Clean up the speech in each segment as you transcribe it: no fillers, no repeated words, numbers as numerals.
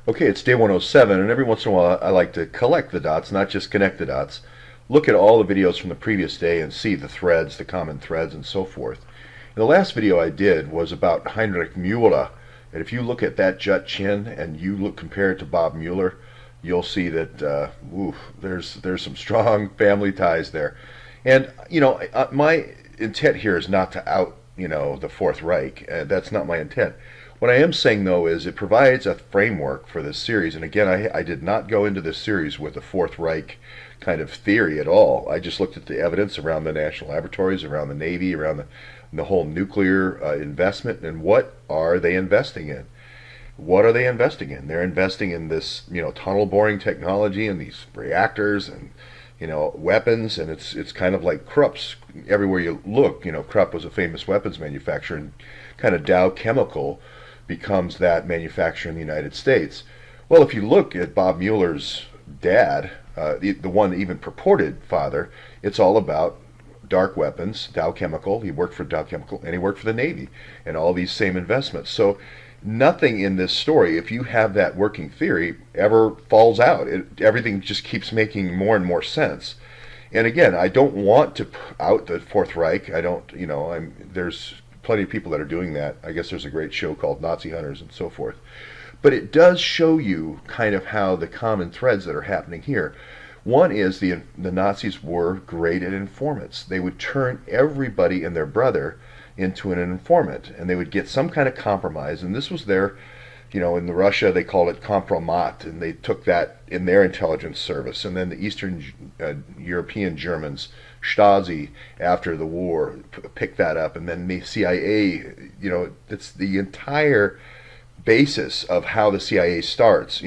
Okay, it's day 107, and every once in a while I like to collect the dots, not just connect the dots. Look at all the videos from the previous day and see the threads, the common threads, and so forth. And the last video I did was about Heinrich Müller, and if you look at that jut chin and you look compare it to Bob Mueller, you'll see that there's some strong family ties there. And my intent here is not to out the Fourth Reich. That's not my intent. What I am saying, though, is it provides a framework for this series. And again, I did not go into this series with a Fourth Reich kind of theory at all. I just looked at the evidence around the national laboratories, around the Navy, around the whole nuclear investment, and what are they investing in? What are they investing in? They're investing in this, tunnel boring technology and these reactors and, weapons, and it's kind of like Krupp's. Everywhere you look, Krupp was a famous weapons manufacturer, and kind of Dow Chemical becomes that manufacturer in the United States. Well, if you look at Bob Mueller's dad, the one even purported father, it's all about dark weapons, Dow Chemical. He worked for Dow Chemical, and he worked for the Navy, and all these same investments. So nothing in this story, if you have that working theory, ever falls out. Everything just keeps making more and more sense. And again, I don't want to out the Fourth Reich. I don't, there's plenty of people that are doing that. I guess there's a great show called Nazi Hunters and so forth. But it does show you kind of how the common threads that are happening here. One is the Nazis were great at informants. They would turn everybody and their brother into an informant, and they would get some kind of compromise. And this was their, in Russia they called it compromat, and they took that in their intelligence service. And then the Eastern European Germans, Stasi, after the war, picked that up, and then the CIA. It's the entire basis of how the CIA starts.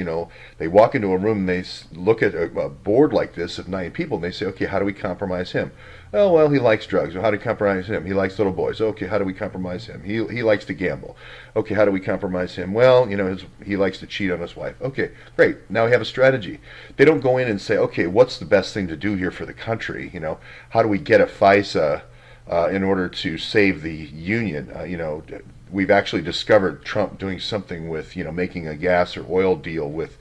They walk into a room and they look at a board like this of 9 people, and they say, okay, how do we compromise him? Oh, well, he likes drugs. Well, how do we compromise him? He likes little boys. Okay, how do we compromise him? He likes to gamble. Okay, how do we compromise him? Well, he likes to cheat on his wife. Okay, great. Now we have a strategy. They don't go in and say, okay, what's the best thing to do here for the country? How do we get a FISA in order to save the Union? We've actually discovered Trump doing something with, making a gas or oil deal with,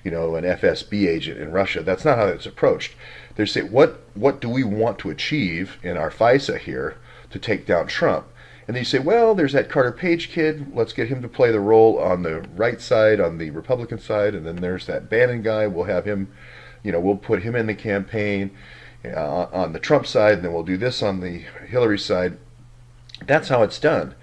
an FSB agent in Russia. That's not how it's approached. They say, what do we want to achieve in our FISA here to take down Trump? And then you say, well, there's that Carter Page kid. Let's get him to play the role on the right side, on the Republican side. And then there's that Bannon guy. We'll have him, we'll put him in the campaign on the Trump side, and then we'll do this on the Hillary side. That's how it's done.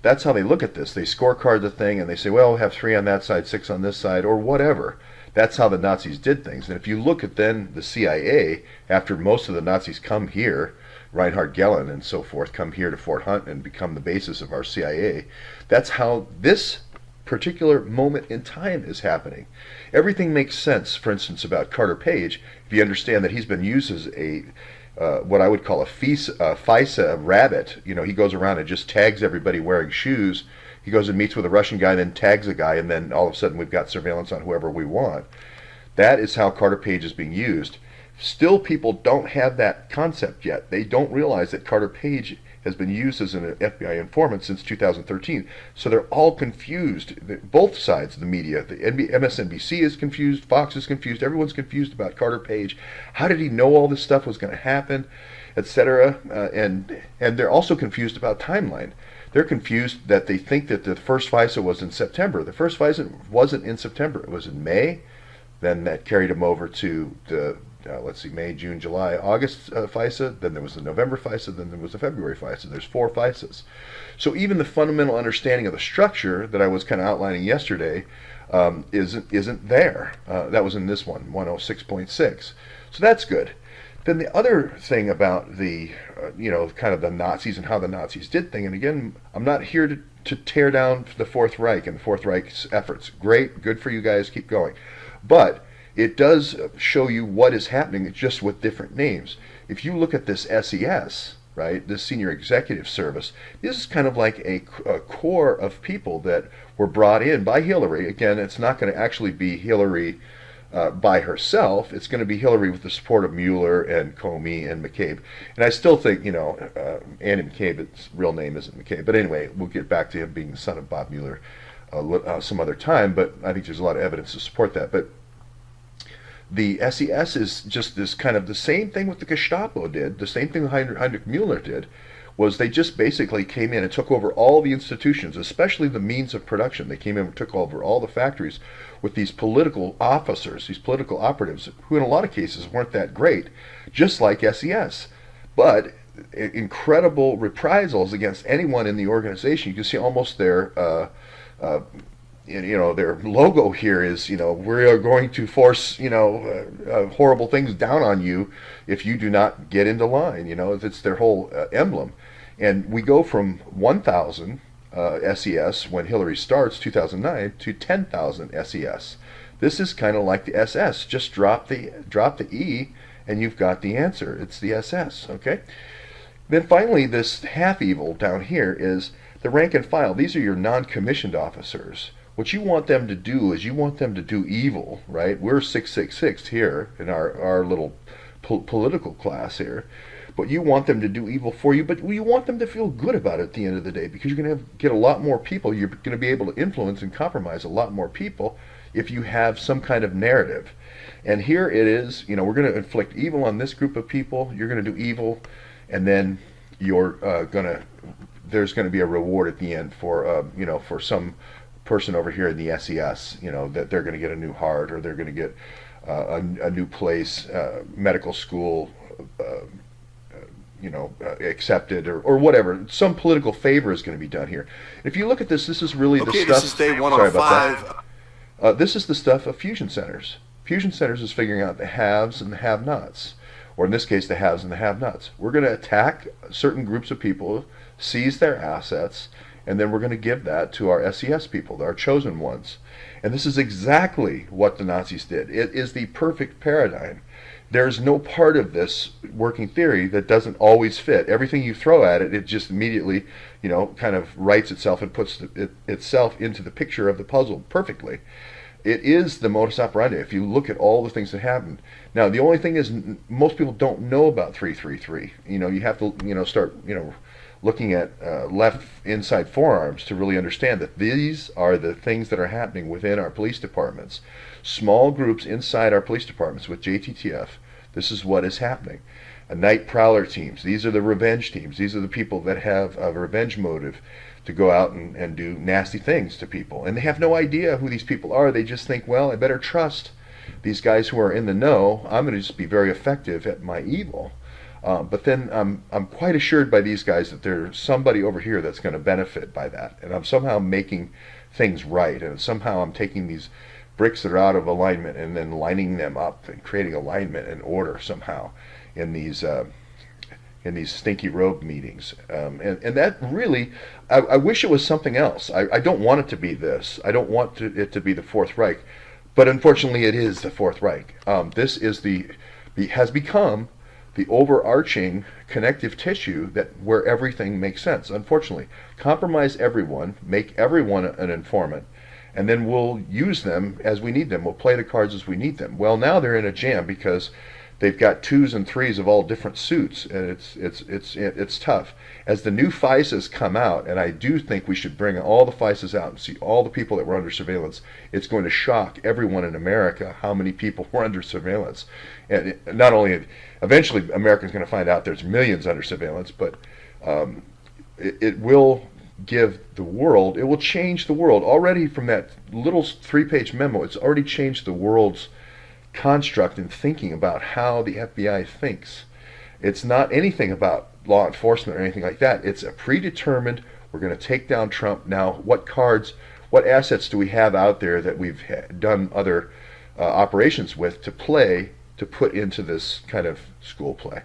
That's how they look at this. They scorecard the thing, and they say, well, we'll have 3 on that side, 6 on this side, or whatever. That's how the Nazis did things. And if you look at then the CIA, after most of the Nazis come here, Reinhard Gehlen and so forth, come here to Fort Hunt and become the basis of our CIA, that's how this particular moment in time is happening. Everything makes sense, for instance, about Carter Page, if you understand that he's been used as a what I would call a FISA rabbit. He goes around and just tags everybody wearing shoes. He goes and meets with a Russian guy, then tags a guy, and then all of a sudden we've got surveillance on whoever we want. That is how Carter Page is being used. Still, people don't have that concept yet. They don't realize that Carter Page has been used as an FBI informant since 2013. So they're all confused. Both sides of the media, the MSNBC is confused, Fox is confused, everyone's confused about Carter Page. How did he know all this stuff was going to happen, etc.? And they're also confused about timeline. They're confused that they think that the first FISA was in September. The first FISA wasn't in September. It was in May. Then that carried them over to the, May, June, July, August FISA. Then there was the November FISA. Then there was the February FISA. There's 4 FISAs. So even the fundamental understanding of the structure that I was kind of outlining yesterday isn't there. That was in this one, 106.6. So that's good. Then the other thing about the, kind of the Nazis and how the Nazis did things, and again, I'm not here to tear down the Fourth Reich and the Fourth Reich's efforts. Great, good for you guys, keep going. But it does show you what is happening just with different names. If you look at this SES, right, this Senior Executive Service, this is kind of like a core of people that were brought in by Hillary. Again, it's not going to actually be Hillary by herself. It's going to be Hillary with the support of Mueller and Comey and McCabe. And I still think, Andy McCabe's real name isn't McCabe. But anyway, we'll get back to him being the son of Bob Mueller some other time, but I think there's a lot of evidence to support that. But the SES is just this kind of the same thing what the Gestapo did, the same thing Heinrich Müller did, was they just basically came in and took over all the institutions, especially the means of production. They came in and took over all the factories with these political officers, these political operatives, who in a lot of cases weren't that great, just like SES. But incredible reprisals against anyone in the organization. You can see almost their their logo here is, we are going to force, horrible things down on you if you do not get into line. It's their whole emblem. And we go from 1,000 SES when Hillary starts, 2009, to 10,000 SES. This is kind of like the SS. Just drop the E, and you've got the answer. It's the SS. Okay. Then finally, this half evil down here is the rank and file. These are your non-commissioned officers. What you want them to do is you want them to do evil, right? We're 666 here in our little political class here. But you want them to do evil for you, but you want them to feel good about it at the end of the day, because you're going to get a lot more people. You're going to be able to influence and compromise a lot more people if you have some kind of narrative. And here it is, we're going to inflict evil on this group of people. You're going to do evil, and then there's going to be a reward at the end for for some person over here in the SES, that they're going to get a new heart, or they're going to get a new place, medical school, accepted, or whatever. Some political favor is going to be done here. If you look at this is really the stuff. This is day 105. Sorry about that. This is the stuff of fusion centers. Fusion centers is figuring out the haves and the have-nots, or in this case, the haves and the have-nots. We're going to attack certain groups of people, seize their assets, and then we're going to give that to our SES people, our chosen ones. And this is exactly what the Nazis did. It is the perfect paradigm. There's no part of this working theory that doesn't always fit. Everything you throw at it, it just immediately, kind of writes itself and puts itself into the picture of the puzzle perfectly. It is the modus operandi if you look at all the things that happened. Now, the only thing is most people don't know about 333. You have to, start, looking at left inside forearms to really understand that these are the things that are happening within our police departments. Small groups inside our police departments with JTTF, this is what is happening. Night prowler teams, these are the revenge teams. These are the people that have a revenge motive to go out and do nasty things to people. And they have no idea who these people are. They just think, well, I better trust these guys who are in the know. I'm going to just be very effective at my evil. But then I'm quite assured by these guys that there's somebody over here that's going to benefit by that. And I'm somehow making things right. And somehow I'm taking these bricks that are out of alignment and then lining them up and creating alignment and order somehow in these stinky robe meetings. And that really, I wish it was something else. I don't want it to be this. I don't want it to be the Fourth Reich. But unfortunately, it is the Fourth Reich. This is has become the overarching connective tissue where everything makes sense. Unfortunately, compromise everyone, make everyone an informant, and then we'll use them as we need them. We'll play the cards as we need them. Well, now they're in a jam because they've got 2s and 3s of all different suits, and it's tough. As the new FISAs come out, and I do think we should bring all the FISAs out and see all the people that were under surveillance, it's going to shock everyone in America how many people were under surveillance. And not only, eventually America's going to find out there's millions under surveillance, but it will give the world, it will change the world. Already from that little 3-page memo, it's already changed the world's construct and thinking about how the FBI thinks. It's not anything about law enforcement or anything like that. It's a predetermined, we're going to take down Trump. Now, what assets do we have out there that we've done other operations with to put into this kind of school play?